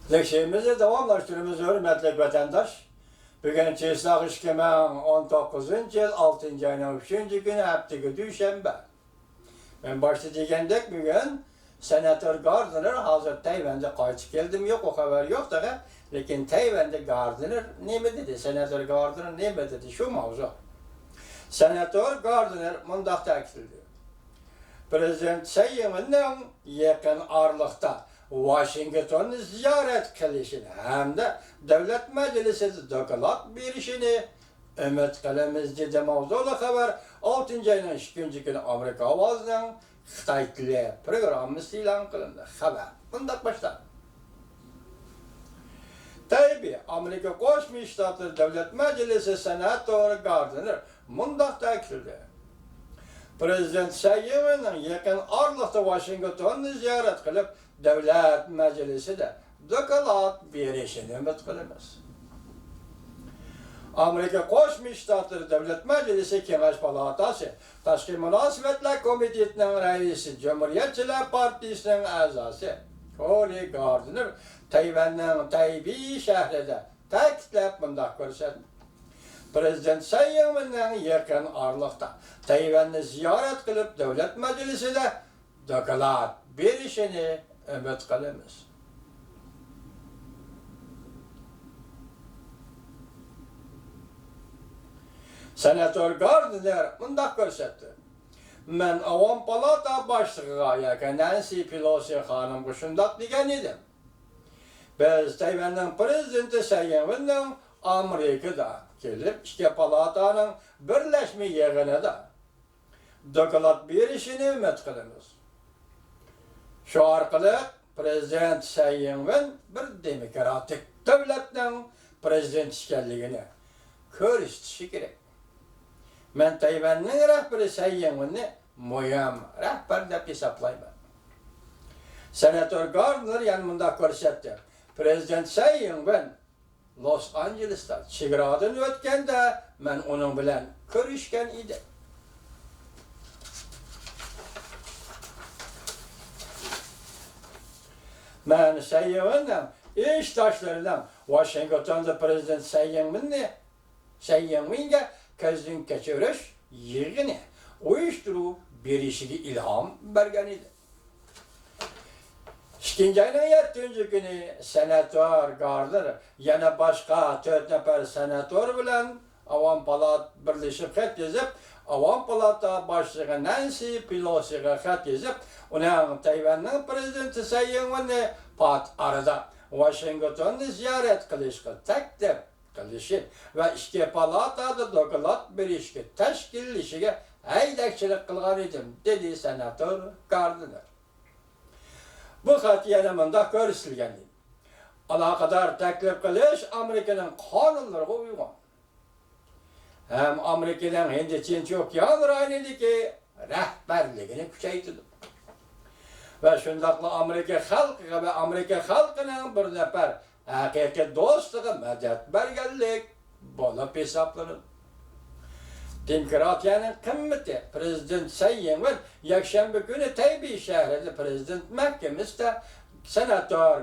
Leşimizi davamlaştırımız hürmetli vatandaş. Bugün Çeslak İşkemen 19. yıl 6. ayının 3. günü hafta Düşenbe. Ben başta degендek bugün Senatör Gardner hazır Tayvan'da qaytib geldim yok o haber yok da lekin Tayvan'da Gardner ne mi dedi? Senatör Gardner ne mi dedi? Şu mavzu. Senatör Gardner mundaq ta'kidledi. Prezident Sayyiminning yaqin oraliqda Washingtonni ziyorat qilishini hamda Davlat Majlisida doklad berishini umid qilamiz dedi mavzuli xabar 6. ayning 2. kuni Amerika ovozining Xitoy tili programmasi e'lon qilindi. Xabar bundoq boshlanadi. Tabii Amerika Qo'shma Shtatlar Davlat Majlisi Senator Gardner mundaq ta'kidladi. Prezident Sayyiminning yaqin oraliqda Washingtonni ziyorat qilib Davlat Majlisida doklad berishini umid qilamiz. Amerika Qo'shma Shtatlar Davlat Majlisi Kengash palatasi Tashqi munosabatlar komitetining raisi Cumhuriyetchilar partiyasining a'zosi Cory Gardner Tayvanning Taybey shahrida ta'kidlab mundaq ko'rsatdi. Prezident Sayyiminning yaqin oraliqda Tayvanni ziyorat qilib Davlat Majlisida doklad berishini umid qilamiz. Senator Gardner mundaq ko'rsatdi. Men Avom palata boshlig'iga yaqin Nancy Pelosi xonimga shundoq degan edim. Biz Tayvanning prezidenti Sayyiminning Amerikada kelib ikki palataning birlashma yig'inida doklad berishini umid qilamiz. Shu orqali prezident Sayyimin bir demokratik davlatning prezidenti ekanligini ko'rsatishi kerak. Men Tayvanning rahbari Sayyiminni muhim rahbar deb hisoblayman. Senator Gardner yana mundaq ko'rsatdi. Prezident Sayyimin Los Angelesda chegaradan o'tganda men uning bilan ko'rishgan edim. Men Sayyiminning ish tashlaridan Washingtonda prezident Sayyiminga ko'zdan kechirish yig'ini uyushtirib berishiga ilhom bergan edi. 2. ayning 7. kuni Senator Gardner yana boshqa 4 nafar senator bilan Avom palat birlashib xat yozib, Avom palata boshlig'i Nancy Pelosiga xat yozib, uning Tayvanning prezidenti Sayyiminni pat arada Washingtonni ziyorat qilishga taklif qilishi va ikki palatada doklad berishga tashkillashiga haydakchilik qilgan edim, dedi Senator Gardner. Bu xat yana mundaq ko'rsatilgan. Aloqador taklif qilish Amerikaning qonunlariga uygun. Ham Amerikaning Hind Tinch okean rayonidagi rahbarligini kuchaytirdi. Va shundaqla Amerika xalqiga va Amerika xalqining bir nafar haqiqiy do'stiga madad berganlik bo'lib hisoblanadi. Demokratiyaning qimmati prezident Sayyimin yakshanba kuni Taybey shahrida prezident mahkamasida senator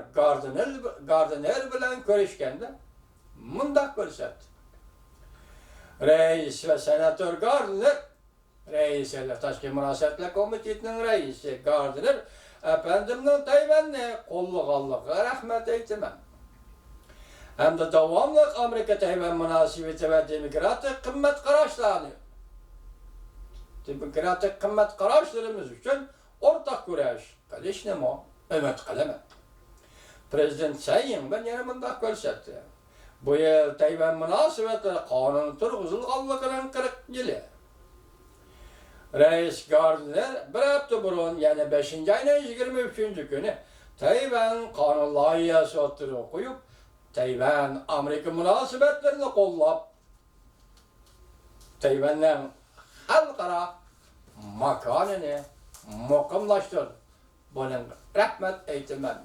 Gardner bilan ko'rishganda mundaq ko'rsatdi. Rais va senator Gardner, Tashqi munosabatlar komitetining raisi Gardner efendimning Tayvanni qo'llaganligiga rahmat aytaman. Hamda davomli Amerika Tayvan munosabati va demokratik qimmat qarashlarimiz uchun o'rtaq kurash qilishni umid qilaman. Prezident Sayyimin yana mundaq ko'rsatdi. Bu yil Tayvan munosabatlari qonun turg'izilganligining 40 yili. Rais Gardner bir hafta burun yana 5. ayning 23. kuni Tayvan qonun loyihasi o'tirib qo'yib, Tayvan Amerika munosabatlarini qo'llab, Tayvanning xalqaro makonini muqimlashtirdi. Buning rahmat aytaman.